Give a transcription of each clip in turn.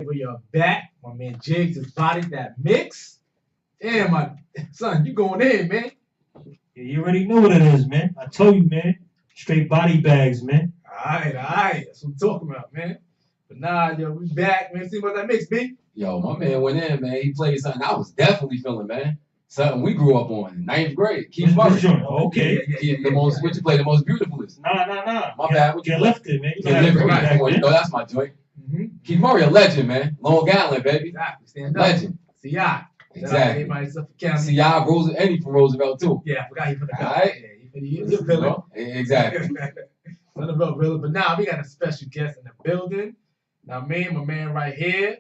We are back. My man Jigs has bodied that mix. Damn, my son, you going in, man. Yeah, you already know what it is, man. I told you, man. Straight body bags, man. All right. That's what I'm talking about, man. But nah, yo, we back, man. See what that mix, B? Yo, my man went in, man. He played something I was definitely feeling, man. Something we grew up on in ninth grade. Keith Murray. Okay. What you play the most beautifulest? Nah. My bad. What you Get play? lifted, man. Get lifted. Right. You know, that's my joint. Keith Murray, a legend, man. Long Island, baby. Exactly. Stand up. Legend. C.I. Exactly. C.I. Eddie from Roosevelt, too. Yeah, I forgot he put the All right. Yeah, he's a villain. Exactly. Not about villain. But now we got a special guest in the building. Now, my man right here.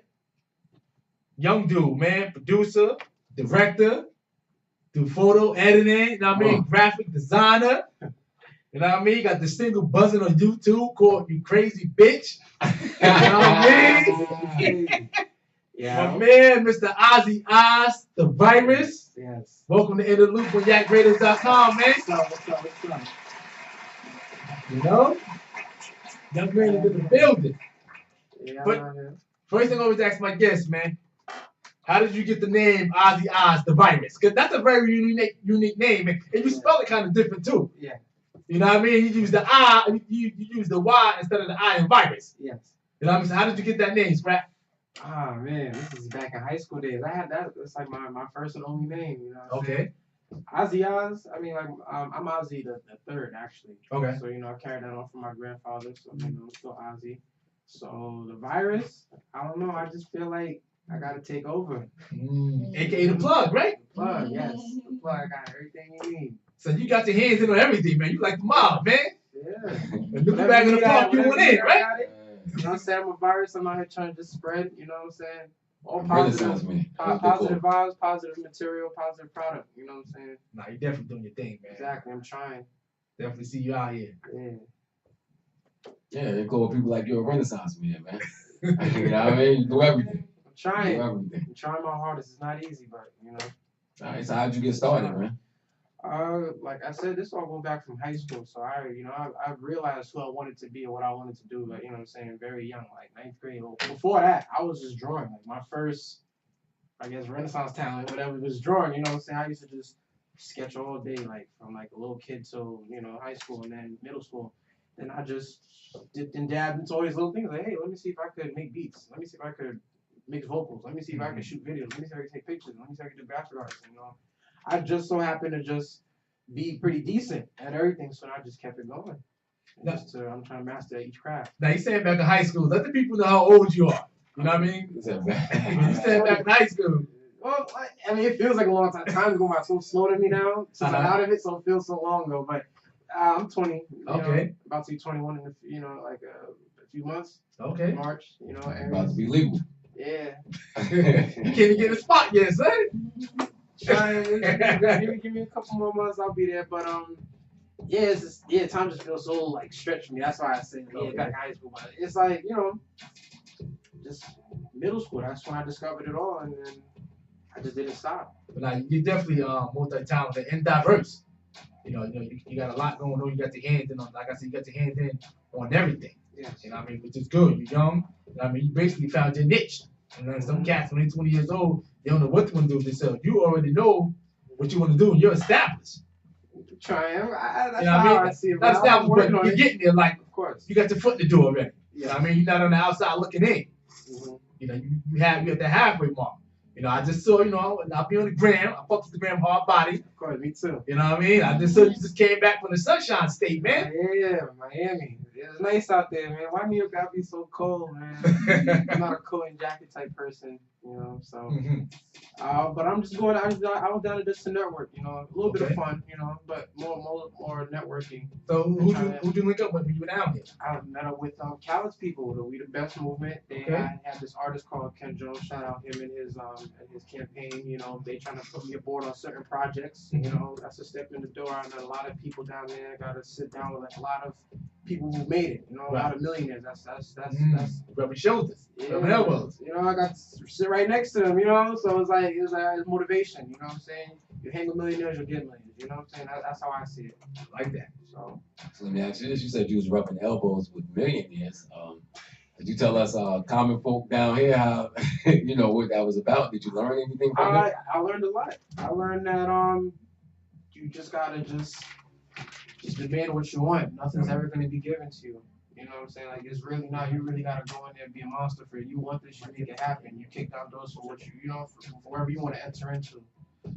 Young dude, man. Producer, director, do photo editing, graphic designer. You know what I mean? Got this single buzzing on YouTube called You Crazy Bitch. You know what I mean? Yeah. My man, Mr. Ozzyoz Da Vyrus. Yes. Welcome to In the Loop on YakRadios.com, man. What's up? You know? Young man into the building. Yeah, But first thing I always ask my guests, man, how did you get the name Ozzyoz Da Vyrus? Because that's a very unique name, and you spell it kind of different too. Yeah. You know what I mean? You use the I, you use the Y instead of the I in virus. Yes. You know what I mean? So how did you get that name, Scrap? Oh man, this is back in high school days. I had that. It's like my first and only name. You know. Okay. Ozzyoz. I mean, like I'm Ozzy the third actually. Okay. So I carried that on from my grandfather. So I'm still Ozzy. So the virus. I don't know. I just feel like I gotta take over. AKA the plug, right? The plug, yes. The plug got everything you need. So you got your hands in on everything, man. You like the mob, man. Yeah. And look back in the park, you went in, right? You know what I'm saying? I'm a virus. I'm out here trying to just spread, you know what I'm saying? All positive vibes, positive material, positive product. You know what I'm saying? Nah, you definitely doing your thing, man. Exactly. I'm trying. Definitely see you out here. Yeah. Yeah, they call people like you're a Renaissance man, man. You know what I mean? You do everything. I'm trying. You do everything. I'm trying my hardest. It's not easy, but All right, so how'd you get started, man? Like I said, this all goes back from high school. So I realized who I wanted to be and what I wanted to do. Like you know what I'm saying, very young, like ninth grade. Before that, I was just drawing. Like my first, I guess, Renaissance talent, whatever, was drawing. You know what I'm saying? I used to just sketch all day, like from like a little kid till high school and then middle school. Then I just dipped and dabbed into all these little things. Like, hey, let me see if I could make beats. Let me see if I could mix vocals. Let me see if I could shoot videos. Let me see if I could take pictures. Let me see if I could do graphic arts. I just so happened to just be pretty decent at everything, so I just kept it going. I'm trying to master each craft. Now you saying back in high school, let the people know how old you are. You know what I mean? You said back in high school. Well, I mean, it feels like a long time. Time's going by so slow to me now since I'm out of it, so it feels so long ago. But I'm 20. Okay. About to be 21 in a few months. Okay. March. About to be legal. Yeah. You can't even get a spot yet, son. Give me a couple more months, I'll be there. But time just feels so like stretched for me. That's why I say back in high school. But it's like just middle school. That's when I discovered it all, and then I just didn't stop. But now you're definitely multi-talented and diverse. You got a lot going on. You got your hands in on, like I said, you got your hands in on everything. Yes. You know what I mean? Which is good. You're young. You know what I mean? You basically found your niche. And then some cats, when they're 20 years old, they don't know what they want to do with themselves. You already know what you want to do, and you're established. Trying. That's you know how I see it. Not established, but you're getting there. Like, of course, you got your foot in the door already. You know what I mean? You're not on the outside looking in. You have the halfway mark. I just saw, I'll be on the gram. I fuck with the gram hard body. Of course, me too. You know what I mean? I just saw you just came back from the Sunshine State, man. Yeah, Miami. It's nice out there, man. Why New York gotta be so cold, man? I'm not a coat and jacket type person, so. But I'm just going. I was down to just to network, a little bit of fun, but more networking. So who'd you link up with when you were down here? I met up with Khaled's people, the We the Best movement. They had this artist called Ken Jones. Shout out him and his campaign. They trying to put me aboard on certain projects. That's a step in the door. I met a lot of people down there. I got to sit down with a lot of people who made it. A lot of millionaires. That's rubbing shoulders, rubbing elbows. I got to sit right next to them. So it was like motivation. You know what I'm saying? You hang with millionaires, you'll get millions. You know what I'm saying? That's how I see it. Like that. So let me ask you this: you said you was rubbing elbows with millionaires. Could you tell us, common folk down here, how you know what that was about? Did you learn anything from it? I learned a lot. I learned that you just gotta just demand what you want. Nothing's ever gonna be given to you. You know what I'm saying? Like it's really not. You really gotta go in there and be a monster for it. You want this, you make it happen. You kick down doors for what you know for wherever you want to enter into.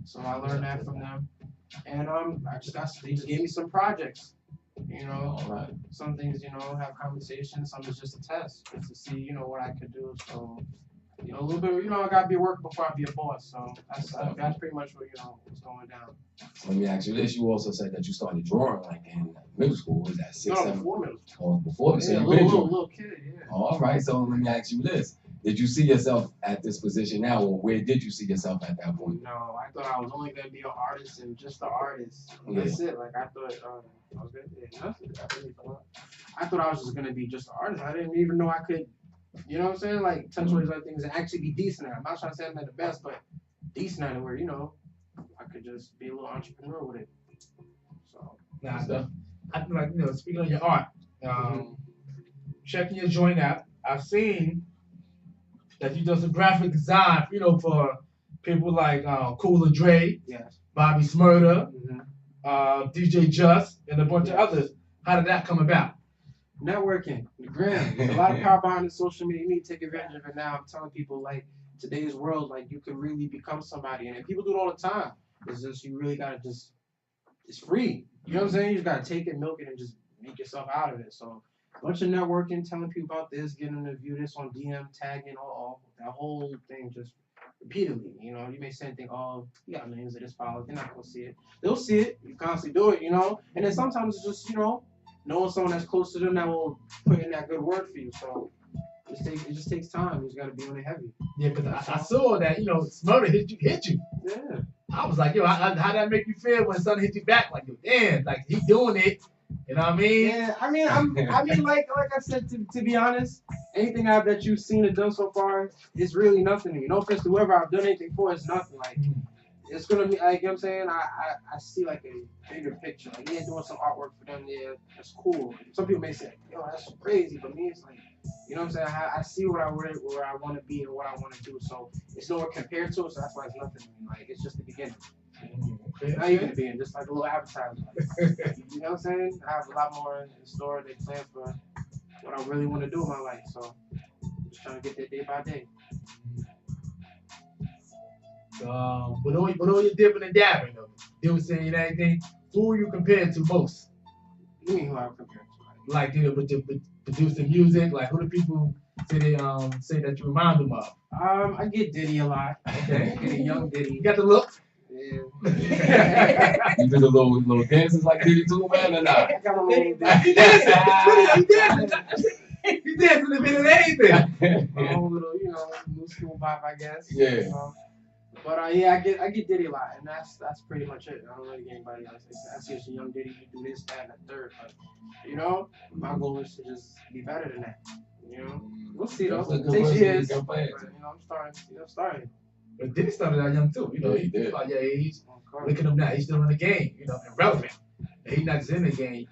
So I learned that from them, and they just gave me some projects. You know, All right. some things have conversations. Some is just a test, just to see what I could do. So a little bit. I gotta be a worker before I be a boss. So that's pretty much what what's going down. So let me ask you this: you also said that you started drawing like in middle school. Was that 6, 7? Before middle school. Or before? So Yeah, you've been drawing. little kid. Yeah. All right. So let me ask you this: did you see yourself at this position now, or where did you see yourself at that point? No, I thought I was only gonna be an artist and just an artist. That's it. Like I thought I was gonna. Yeah, nothing. I thought I was just gonna be just an artist. I didn't even know I could. You know what I'm saying? Like touch all these other things and actually be decent at it. I'm not trying to say I'm at the best, but decent at it where I could just be a little entrepreneur with it. So Nah, I feel like speaking of your art, checking your joint out, I've seen that you done some graphic design, for people like Cooler Dre, yes. Bobby Smurda, Mm-hmm. DJ Just, and a bunch of others. How did that come about? Networking, the gram. There's a lot of power behind the social media. You need to take advantage of it now. I'm telling people, like, today's world, like, you can really become somebody. And people do it all the time. It's just, you really got to it's free. You know what I'm saying? You just got to take it, milk it, and just make yourself out of it. So, a bunch of networking, telling people about this, getting them to view this on DM, tagging, all that whole thing just repeatedly. You may say anything, oh, you got millions of this followers. They're not going to see it. They'll see it. You constantly do it, And then sometimes it's just, knowing someone that's close to them that will put in that good word for you. So it just takes time. You just got to be on it heavy. Yeah, because I saw that, Smurda hit you. Yeah. I was like, how that make you feel when something hit you back? Like, damn, like he doing it. You know what I mean? Yeah, I mean, like I said, to be honest, anything that you've seen and done so far is really nothing to me. No offense to whoever I've done anything for, it's nothing. Like, it's gonna be like, what I'm saying, I see like a bigger picture. Like, yeah, doing some artwork for them, yeah, that's cool. Some people may say, yo, that's crazy, but me, it's like, what I'm saying, I see where I want to be and what I want to do. So it's nowhere compared to it. So that's why it's nothing to me. Like, it's just the beginning. Not even the beginning, just like a little advertisement. You know what I'm saying? I have a lot more in store than planned for what I really want to do in my life. So just trying to get there day by day. With all your dipping and dabbing, you saying anything, who are you compared to most? You mean who I'm compared to? Like, with producing music, like who do people say that you remind them of? I get Diddy a lot. Okay. I get a young Diddy. You got the look. Yeah. You do the little dances like Diddy too, man, or not? I got a little He dancing. He dancing a bit of anything. my own little, new school vibe, I guess. Yeah. But yeah, I get Diddy a lot, and that's pretty much it. I don't really get anybody else. I see a young Diddy, you do this, that, and the third. But my goal is to just be better than that. We'll see though. It takes years. But, I'm starting. But Diddy started out young too. Yeah, he did. About your age. Look at him now. He's still in the game. And relevant. And he's not just in the game.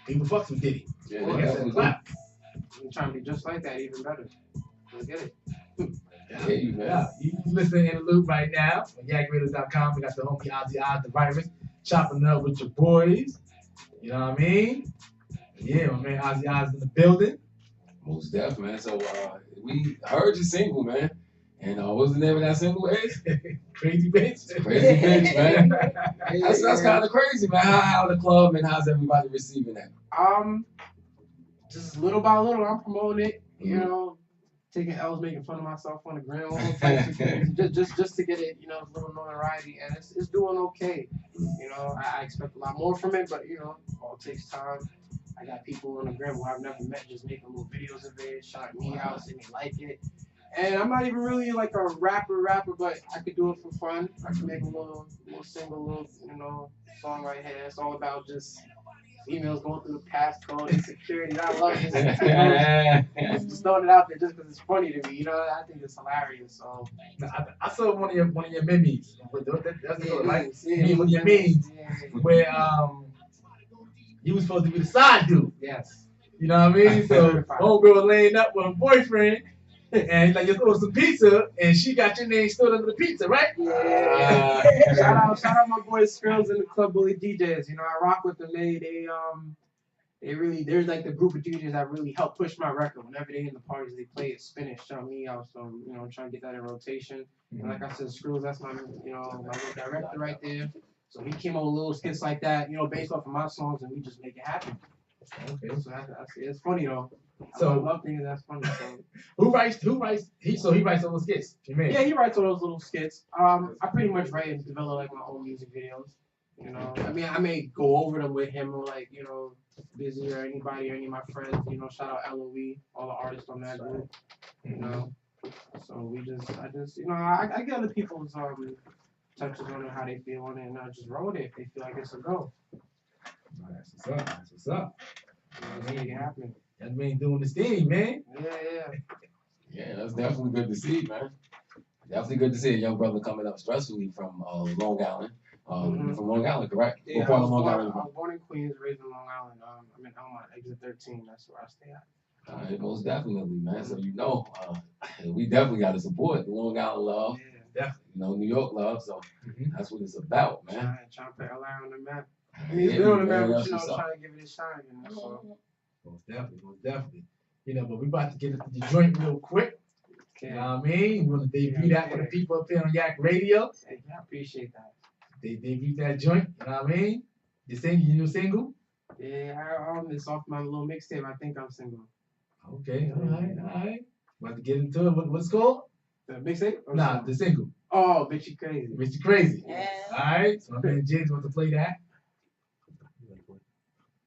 People fucks with Diddy. Yeah, Like I said, clap. I'm trying to be just like that, even better. Let's get it. Yeah, you listening in the loop right now on YakRaiders.com. We got the homie Ozzyoz Da Vyrus chopping up with your boys. You know what I mean? Yeah, my man Ozzyoz in the building. Most deaf, man. So we heard your single, man. And what's the name of that single? Crazy bitch. Crazy bitch, man. That's kind of crazy, man. How the club and how's everybody receiving that? Just little by little, I'm promoting it. Taking L's, making fun of myself on the ground, all types of things, just to get it, a little notoriety, and it's doing okay. I expect a lot more from it, but all takes time. I got people on the gram who I've never met just making little videos of it, shouting me out, saying they like it. And I'm not even really like a rapper, but I could do it for fun. I can make a little single, song right here. It's all about just females going through the passcode, insecurity. I love this. Just throwing it out there just because it's funny to me. I think it's hilarious. So I saw one of your memes. That's one of your memes where you was supposed to be the side dude. Yes. You know what I mean? So homegirl laying up with her boyfriend, and he's like, just order some pizza, and she got your name stored under the pizza, right? Yeah. Shout out my boys Skrills in the Club Bully DJs. You know, I rock with them. They really, there's like the group of DJs that really help push my record. Whenever they in the parties, they play it, spin it, shout me out. So, you know, I'm trying to get that in rotation. And like I said, Skrills, that's my, you know, my little director right there. So he came up with little skits like that, you know, based off of my songs, and we just make it happen. Okay. So it's funny though. So I love things that's funny. So. who writes? So he writes all the skits. Yeah, he writes all those little skits. I pretty much write and develop like my own music videos. You know, I mean, I may go over them with him or like, you know, Busy or anybody or any of my friends. You know, shout out LOE, all the artists on that group. You know, so I just, you know, I get other people's touches on it, how they feel on it, and I just roll with it if they feel like it's a go. That's what's up. That's what's up. Make it happen. That man doing his thing, man. Yeah. Yeah, that's definitely good to see, man. Definitely good to see a young brother coming up stressfully from Long Island. From Long Island, correct? Yeah, I was born in Queens, raised in Long Island. I'm in Elmont, exit 13. That's where I stay at. All right, most definitely, man. So you know, we definitely got to support the Long Island love. Yeah, definitely. You know, New York love. So that's what it's about, man. Trying to put LI on the map. I mean, he's been on the map, but you know, trying to give it a shine. You know, so. Most definitely. You know, but we about to get into the joint real quick. You know what I mean? We want to debut that for the people up here on Yak Radio. Hey, I appreciate that. They debut that joint. You know what I mean? Your new single? Yeah, it's off my little mixtape. I think I'm single. Okay, all right. About to get into it. What's it called? The mixtape? Nah, the single. Oh, Bitch You Crazy. Bitch You Crazy. Yeah. All right. So my man Jigs wants to play that.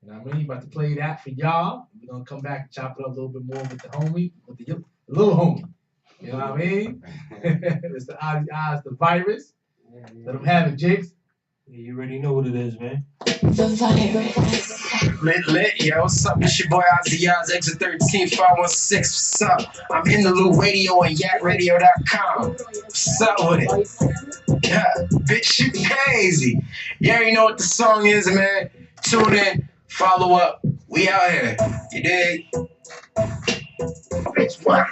You know what I mean? About to play that for y'all. We're gonna come back and chop it up a little bit more with the homie, with the little homie. You know what I mean? It's the Ozzyoz Da Vyrus. Yeah. Let them have it, Jigs. Yeah, you already know what it is, man. The virus. Lit, yo, what's up? It's your boy Ozzyoz, exit 13, 516. What's up? I'm in the Lou Radio on yakradio.com. What's up with it? Yeah, bitch, you crazy. You already know what the song is, man. Tune in, follow up. We out here. You dig? Bitch, what?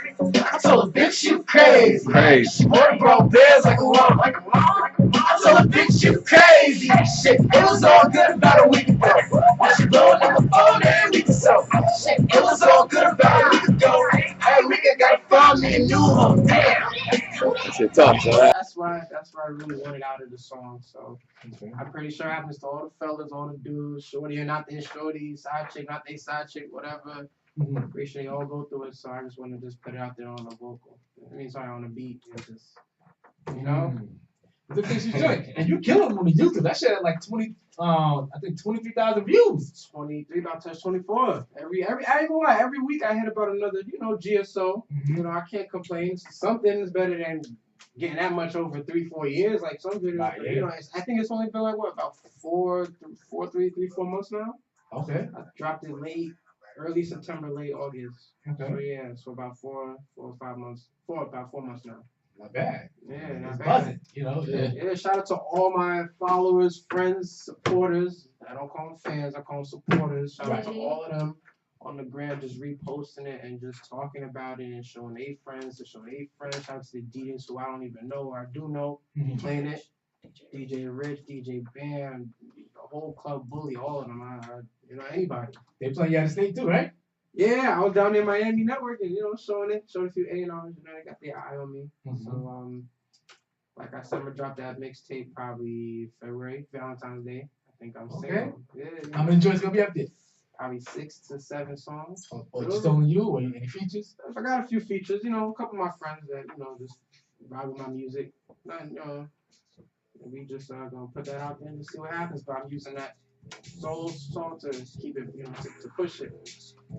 I told a bitch you crazy. Crazy. Boy, bro, bears like a lump, like a lump. I told a bitch you crazy. Shit, it was all good about a week ago. Now she blowing up the phone every week or so. Shit, it was all good about a week ago. Hey, we gotta find me a new home. Damn. Shit tough, so That's why I really wanted out of the song. So I'm pretty sure it happens to all the fellas, all the dudes, shorty or not their shorty, side chick, not their side chick, whatever. I'm pretty sure they all go through it. So I just want to just put it out there on the vocal. On the beat. It's just, you know. The things you joint. And you killing them on the YouTube. That shit had like 23,000 views. 23, about to touch 24. I ain't gonna lie, every week I hit about another, GSO. You know, I can't complain. Something is better than getting that much over 3-4 years. Like some videos, but, you know, I think it's only been like what, about 4 months now. Okay. I dropped it early September, late August. Okay. So yeah, so about 4 or 5 months. About 4 months now. Not bad. Yeah, not It's bad. buzzing, you know. Yeah, shout out to all my followers, friends, supporters. I don't call them fans, I call them supporters. Shout out to all of them on the gram, just reposting it and just talking about it and showing their friends to show their friends. Shout out to the DJs who I don't even know or I do know playing it. DJ Rich, DJ Bam, the whole Club Bully, all of them. Anybody. They playing you out of state too, right? Yeah, I was down there in Miami networking, showing a few A&Rs, they got their eye on me. So, like I said, I'm gonna drop that mixtape probably February, Valentine's Day. I think I'm saying. Yeah. How many joints gonna be up there? Probably 6 to 7 songs. Or just only you, or any features? I got a few features, a couple of my friends that, just ride with my music. We just gonna put that out there and see what happens. But I'm using that solo song to keep it, to push it.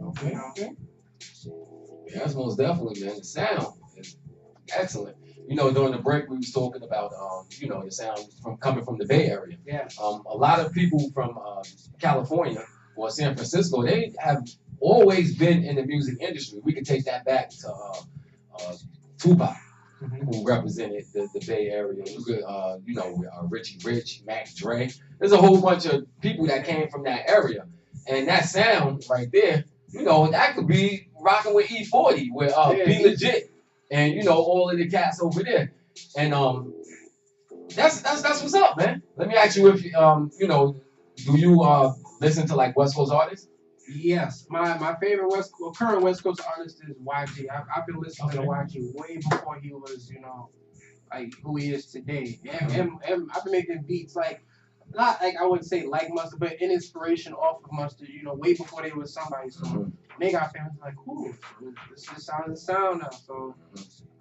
Okay. yeah, that's most definitely, man. The sound is excellent. During the break we was talking about, the sound coming from the Bay Area. Yeah. A lot of people from California or San Francisco, they have always been in the music industry. We could take that back to Tupac, who represented the Bay Area. You could, Richie Rich, Mac Dre. There's a whole bunch of people that came from that area, and that sound right there you know, that could be rocking with E40, with Be Legit, and you know, all of the cats over there. And that's what's up, man. Let me ask you if you know, do you listen to like West Coast artists? Yes, my favorite current West Coast artist is YG. I've been listening to YG way before he was, you know, like who he is today. And I've been making beats like, not like I would say like Mustard, but in inspiration off of Mustard, you know, way before they was somebody. So they got fans like, cool, this is the sound now. So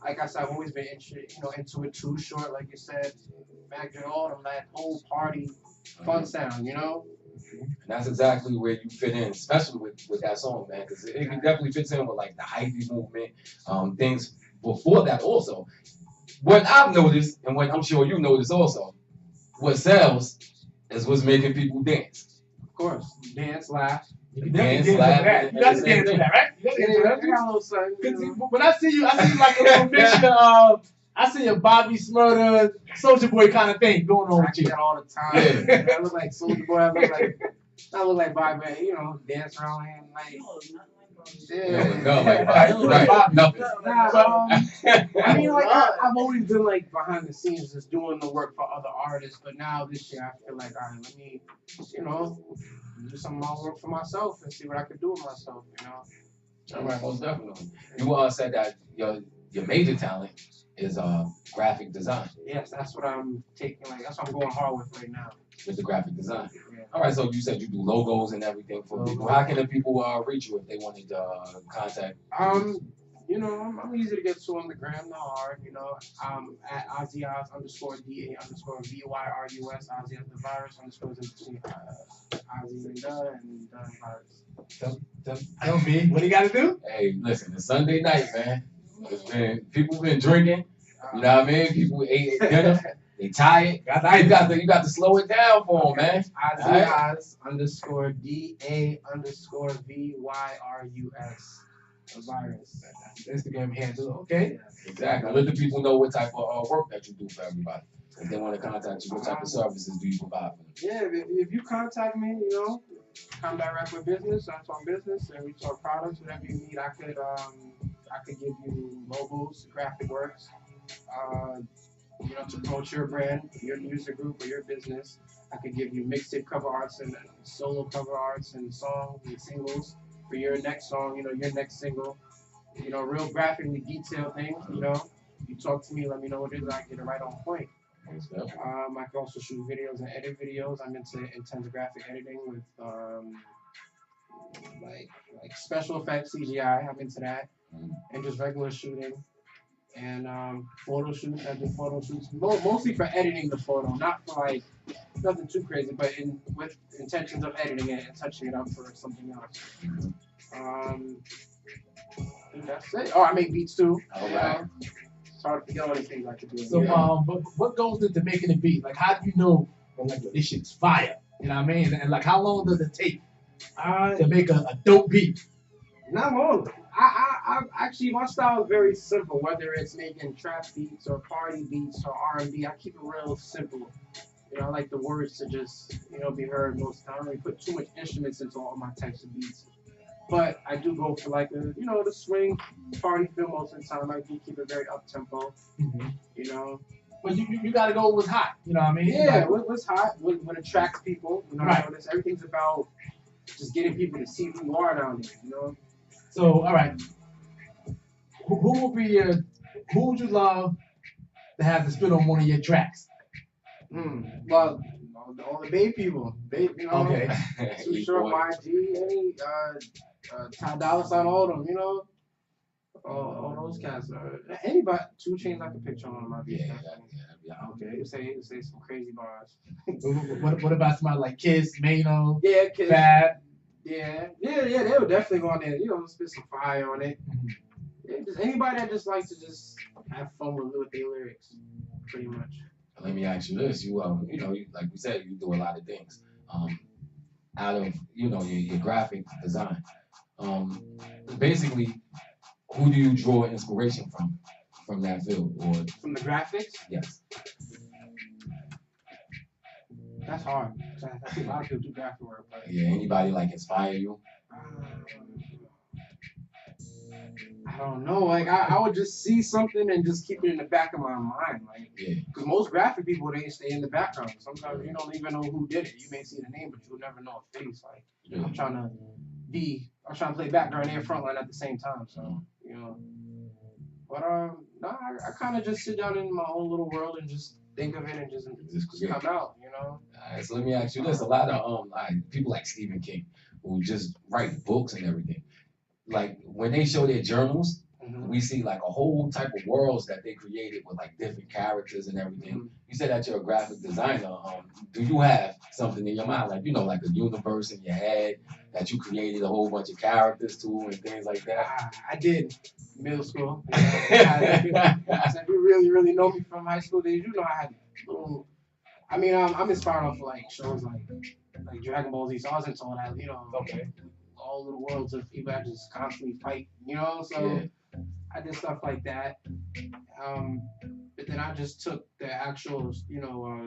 like I said, I've always been interested, you know, into it too short, like you said, back in autumn, that whole party fun sound, you know? And that's exactly where you fit in, especially with that song, man, because it definitely fits in with like the hypey movement, things before that also. What I've noticed, and what I'm sure you noticed also, what sells is what's making people dance. Of course, dance, laugh. You can definitely dance to that. You got to dance to that, right? You got to dance to that. I got a little something. Because when I see you like a little mixture of, I see a Bobby Smurda, Soulja Boy kind of thing going on I with you. do that all the time. Yeah. I look like Soulja Boy. I look like Bobby, man, you know, dance around him like. No, right. Nothing. I mean, like I've always been like behind the scenes, just doing the work for other artists. But now this year, I feel like, all right, let me, you know, do some of my work for myself and see what I can do with myself. You know. All right, most definitely. You said that your major talent is graphic design. Yes, that's what I'm taking. Like that's what I'm going hard with right now. With the graphic design. Yeah. All right, so you said you do logos and everything for people. How can the people reach you if they wanted to contact? You know, I'm easy to get to on the gram, not hard. You know, at Ozzyoz _DA _VYRUS, Ozzyoz Da Vyrus underscores in between Ozzy and Da Virus. Tell me, what do you got to do? Hey, listen, it's Sunday night, man. People been drinking. You know what I mean? People ate dinner. They tired. You got to slow it down for them, man. Ozzyoz _DA _VYRUS. The virus. Instagram handle, okay? Exactly. Let the people know what type of work that you do for everybody. If they want to contact you, what type of services do you provide for them? Yeah, if you contact me, you know, come direct with business. I talk business, and we talk products. Whatever you need, I could give you logos, graphic works. You know, to promote your brand, your music group, or your business. I could give you mixtape cover arts and solo cover arts and songs and singles for your next song, you know, your next single. You know, real graphically detailed things, you know. You talk to me, let me know what it is, I get it right on point. I can also shoot videos and edit videos. I'm into intense graphic editing with like special effects, CGI. I'm into that. And just regular shooting. And photo shoots. I do photo shoots mostly for editing the photo, not for like nothing too crazy, but with intentions of editing it and touching it up for something else. I think that's it. Oh, I make beats too. It's hard to forget all these things I could do. So, but what goes into making a beat? Like, how do you know when like this shit's fire? You know what I mean? And like, how long does it take to make a dope beat? Not long. I actually, my style is very simple. Whether it's making trap beats or party beats or R&B, I keep it real simple. You know, I like the words to just, you know, be heard most of the time. I don't really put too much instruments into all my types of beats. But I do go for like the swing party feel most of the time. I do keep it very up tempo. You know. But you gotta go what's hot. You know what I mean? Yeah, what's hot, what attracts people. You know, right. Everything's about just getting people to see who you are down there. You know. So, all right. Who would you love to have to spit on one of your tracks? Well, all the Bay people. You know. Okay. Too Short, YG, any Ty Dolla $ign, all them. You know. All those cats. Anybody. 2 Chainz I could picture on my beats. Yeah. Okay. Say some crazy bars. What about somebody like Kiss, Mano? Yeah, Kiss. Fab? Yeah, they would definitely go on there, you know, spit some fire on it. Yeah, just anybody that just likes to just have fun with their lyrics, pretty much. Let me ask you this: you know, like we said, you do a lot of things. Out of your graphic design, basically, who do you draw inspiration from that field or from the graphics? Yes. That's hard. I think a lot of people do graphic work. But yeah, anybody like inspire you? I don't know. Like I would just see something and just keep it in the back of my mind. Like, because most graphic people they stay in the background. Sometimes you don't even know who did it. You may see the name, but you'll never know a face. Like I'm trying to play background and frontline at the same time. So you know. But no, I kind of just sit down in my own little world and just think of it and just come out, you know. Alright, so let me ask you this: a lot of people like Stephen King who just write books and everything. Like when they show their journals, we see like a whole type of worlds that they created with like different characters and everything. You said that you're a graphic designer. Do you have something in your mind, like like a universe in your head that you created a whole bunch of characters to and things like that? I did middle school. So if you really know me from high school days, you know I had little. I mean, I'm inspired off of like shows like Dragon Ball Z. So I was into all that, you know. Okay. All little worlds of people that just constantly fight, you know. So I did stuff like that. But then I just took the actual,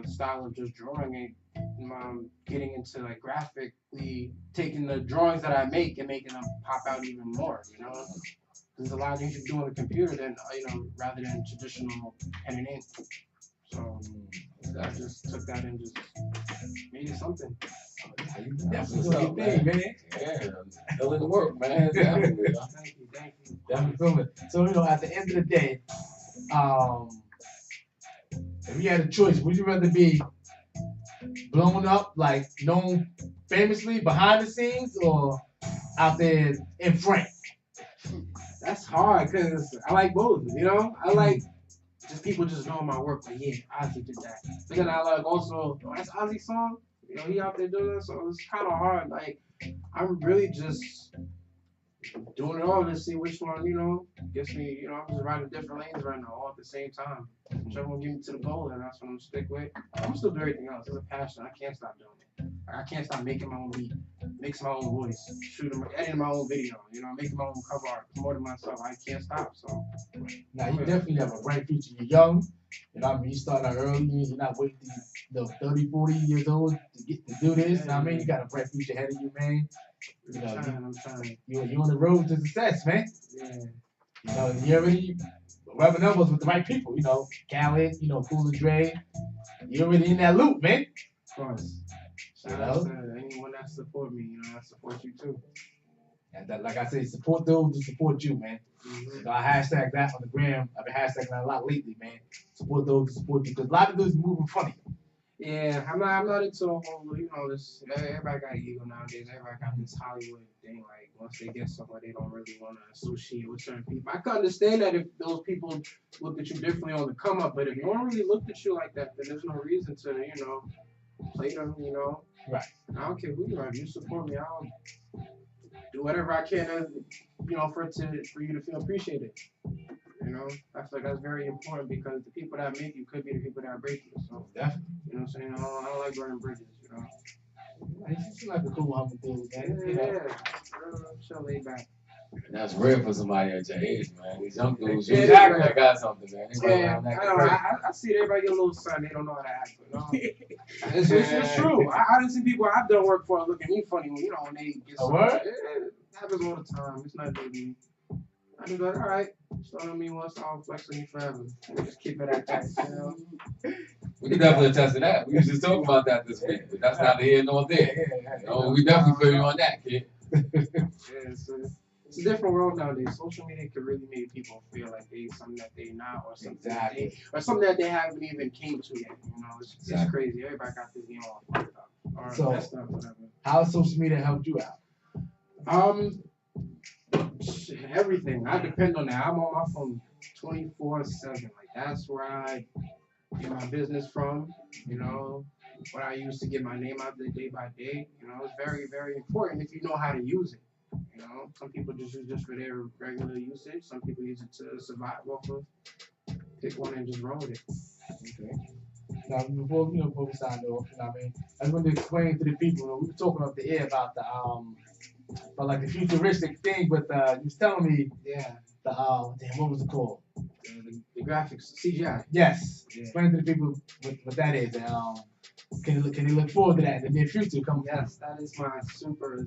style of just drawing and getting into like graphically taking the drawings that I make and making them pop out even more, you know. There's a lot of things you can do on the computer than rather than traditional pen and ink. So I just took that and just made it something. Definitely doing your thing, man. Yeah, still in the work, man. Definitely. Thank you. Definitely doing it. So at the end of the day, if you had a choice, would you rather be blown up, like known famously behind the scenes, or out there in front? That's hard because I like both, you know. I like just people just knowing my work, like yeah, Ozzy did that. But then I like also that's Ozzy's song. You know, he out there doing that, so it's kind of hard. Like I'm really just doing it all to see which one, gets me. You know, I'm just riding different lanes right now, all at the same time. Whichever one get me to the goal, and that's what I'm gonna stick with. I'm still doing everything else. It's a passion. I can't stop doing it. I can't stop making my own beat, mixing my own voice, editing my own video. Making my own cover art, promoting myself. I can't stop. So now you definitely have a bright future. You're young. You know what I mean? You start out early. You're not waiting till 30, 40 years old to do this. You know what I mean? You got a bright future ahead of you, man. I'm trying. You're on the road to success, man. Yeah. You already rubbing elbows with the right people. Khaled, Cool and Dre. You're already in that loop, man. Of course. Shout out to anyone that support me. I support you too. And that, like I say, support those who support you, man. I hashtag that on the gram. I've been hashtagging that a lot lately, man. Support those who support you, because a lot of those moving funny. Yeah, I'm not into the whole, this. Everybody got an ego nowadays. Everybody got this Hollywood thing. Like once they get somewhere, they don't really want to associate with certain people. I can understand that if those people look at you differently on the come up, but if no one really looked at you like that, then there's no reason to, play them. Right. I don't care who you are. If you support me, I'll do whatever I can, for you to feel appreciated. I feel like that's very important because the people that make you could be the people that break you. So definitely. You know what I'm saying? I don't like burning bridges. You seem like a cool, humble dude, man. Yeah. Chill, laid back. That's rare for somebody at your age, man. These young dudes, Yeah, exactly. I got something, man. Yeah, I know. I see everybody get a little son. They don't know how to act, but it's true. I done see people I've done work for look at me funny when they get something. It happens all the time. It's not good to me. I just be like, all right, start on me once, I'll flex on you forever. Just keep it at that, We can definitely attest to that. We was just talking about that this week, but that's neither here nor there. We definitely feel you on that, kid. It's a different world nowadays. Social media can really make people feel like they something that they're not, or something that they haven't even came to yet. It's crazy. Everybody got this game all fucked up, or so, messed up, whatever. How has social media helped you out? Everything. I depend on that. I'm on my phone 24/7. Like that's where I get my business from. What I use to get my name out there day by day. It's very, very important if you know how to use it. Some people just use it for their regular usage. Some people use it to survive off of. Pick one and just roll with it. Okay. Now, before we sign off, I just wanted to explain to the people. We were talking off the air about the futuristic thing, but you was telling me, what was it called? The graphics, CGI. Yes. Yeah. Explain to the people what that is. can they look forward to that in the near future? Coming. Yes, that is my super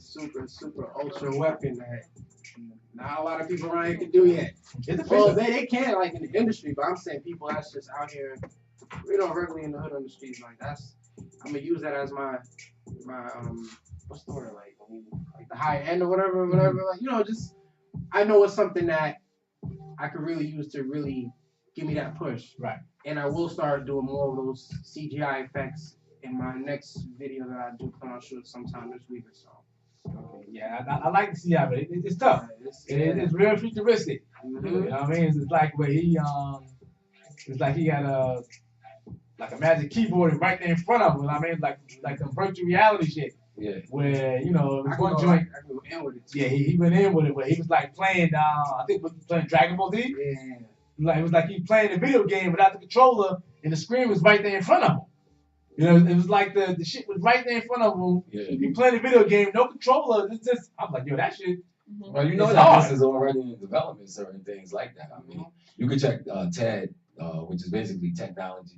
ultra weapon that not a lot of people around here can do yet. Well, they can like in the industry, but I'm saying people that's just out here, regularly in the hood on the streets. Like I'm gonna use that as my what's the word like the high end or whatever. Like just I know it's something that I could really use to really give me that push. Right. And I will start doing more of those CGI effects in my next video that I do plan on shooting sometime this week or so. Okay, yeah, I like to see how, but it's tough. It's real futuristic. Mm-hmm. You know what I mean? It's like where it's like he got a magic keyboard right there in front of him. I mean, like some virtual reality shit. Yeah. Where it was one joint. I go in with it. Yeah, he went in with it, where he was like playing. I think he was playing Dragon Ball Z. Yeah. Like it was like he playing a video game without the controller, and the screen was right there in front of him. You know, it was like the shit was right there in front of him. Yeah. You playing a video game, no controller. It's just, I'm like, yo, that shit. Well, you know it's that hard. this is already in development, certain things like that. I mean, you could check TED, which is basically technology,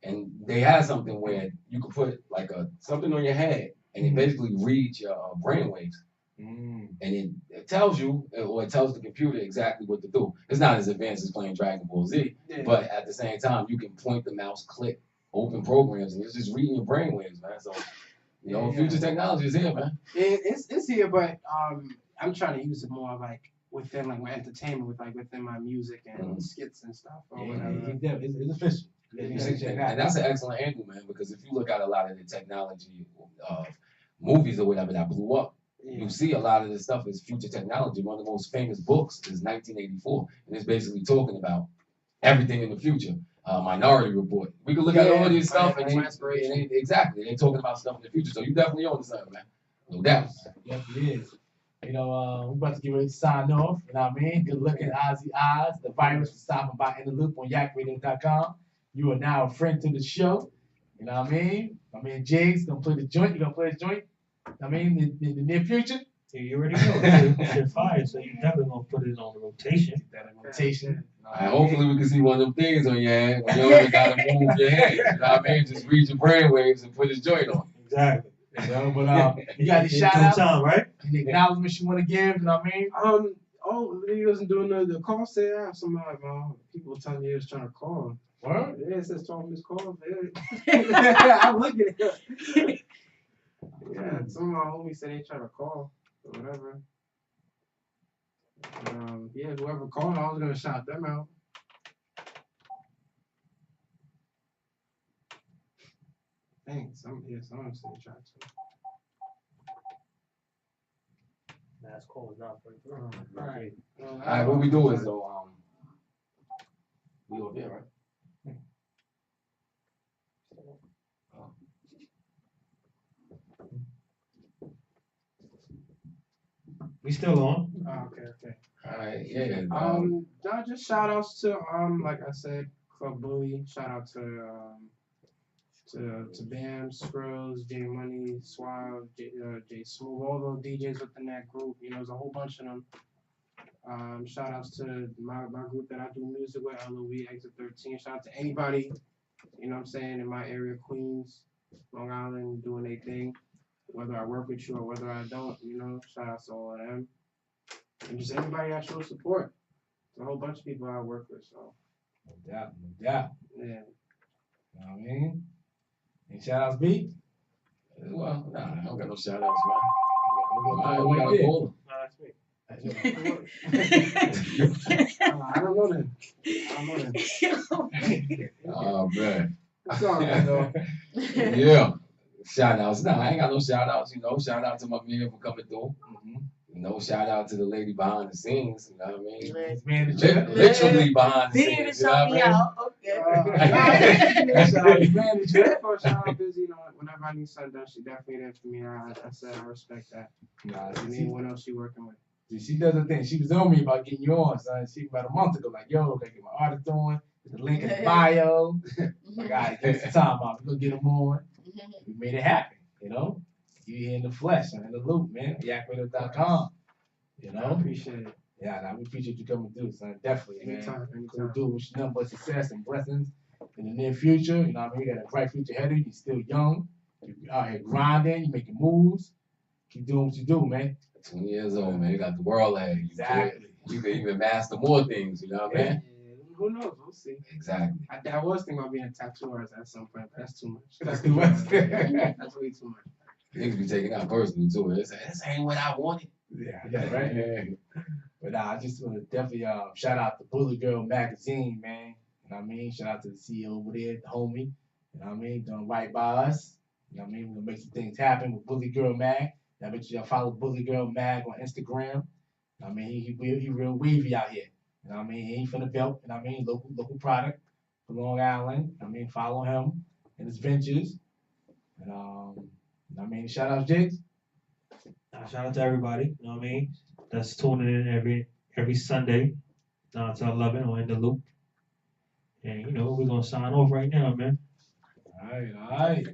and they have something where you could put like something on your head, and it basically reads your brainwaves. And it tells you, or it tells the computer exactly what to do. It's not as advanced as playing Dragon Ball Z, but at the same time, you can point the mouse, click, open programs, and it's just reading your brainwaves, man. So, future technology is here, man. It's here, but I'm trying to use it more like within like my entertainment, within my music and skits and stuff or whatever. It's official. And that's an excellent angle, man, because if you look at a lot of the technology movies or whatever that blew up, you see a lot of this stuff is future technology. One of the most famous books is 1984, and it's basically talking about everything in the future. Minority Report. We can look at all this stuff, and they're talking about stuff in the future. So you definitely own something, man. No doubt. Definitely is. We're about to get ready to sign off. You know what I mean? Good looking Ozzyoz Da Vyrus for stopping by In the Loop on yakradio.com. You are now a friend to the show. You know what I mean? My man Jiggs gonna play the joint. You gonna play the joint? I mean, in the near future. Yeah, you already know. It's fire, so you definitely gonna put it on the rotation. Rotation. Hopefully we can see one of them things on your head. You don't even gotta move your head. You know what I mean? Just read your brainwaves and put his joint on. Exactly. But you got any shout outs, right? Any acknowledgments you want to give? You know what I mean? He wasn't doing the call say I have some people telling me he was trying to call. What? Yeah, it says 12 missed calls. I'm looking at it. Yeah, some of my homies said they trying to call or whatever. Whoever called, I was gonna shout them out. Thanks. Someone said they tried to. Last call is not for All right. All right, what we do is we over there, right? We still on. Oh, okay. All right, yeah. Just shout outs to like I said, Club Bully. Shout out to Bam, Skrills, J Money, Suave, J Smooth, all those DJs within that group. There's a whole bunch of them. Shout outs to my group that I do music with, LOE Exit 13. Shout out to anybody, in my area, Queens, Long Island, doing their thing. Whether I work with you or whether I don't, shout out to all of them. And just everybody I show support. There's a whole bunch of people I work with, so. No doubt. Yeah. You know what I mean? Any shout outs, B? Well, nah, I don't got no shout outs, man. We got a caller. That's me. I don't know that. Oh, man. It's all right, though. Yeah. Shout outs. Nah, I ain't got no shout outs. Shout out to my man for coming through. Shout out to the lady behind the scenes. You know what I mean? Literally behind the scenes. You know what I mean? Shout out Busy. Whenever I need something done, she definitely there for me. I said I respect that. And anyone else she working with. She does the thing. She was on me about getting you on, son. She about a month ago, like, yo, gotta get my artist on. There's the link in the bio. Like, all right, give us some time out. We're gonna get them on. We made it happen, You here in the flesh, in the loop, man. yakradio.com. I appreciate it. Yeah, we appreciate you coming through, son. Definitely, man. Anytime. Cool dude. Wish you nothing but success and blessings in the near future. You know what I mean? You got a bright future ahead of you. You're still young. You're out here grinding. You're making moves. Keep doing what you do, man. 20 years old, man. You got the world ahead. Exactly. You can even master more things, you know what I mean? Who knows? We'll see. Exactly. I was thinking about being a tattoo artist at some point, but that's too much. That's too much. That's way too much. Niggas be taking out personally too. They say, this ain't what I wanted. Yeah, right. But I just want to definitely shout out to Bully Girl Magazine, man. You know what I mean? Shout out to the CEO over there, the homie. You know what I mean? Doing right by us. You know what I mean? We're gonna make some things happen with Bully Girl Mag. Now make sure y'all follow Bully Girl Mag on Instagram. You know what I mean? He real wavy out here. You know what I mean? He ain't from the belt. You know what I mean? Local product from Long Island. You know what I mean? Follow him and his ventures. And you know what I mean? Shout out Jigs. Shout out to everybody, you know what I mean? That's tuning in every Sunday, 9 to 11 on In the Loop. And, you know, we're going to sign off right now, man. All right.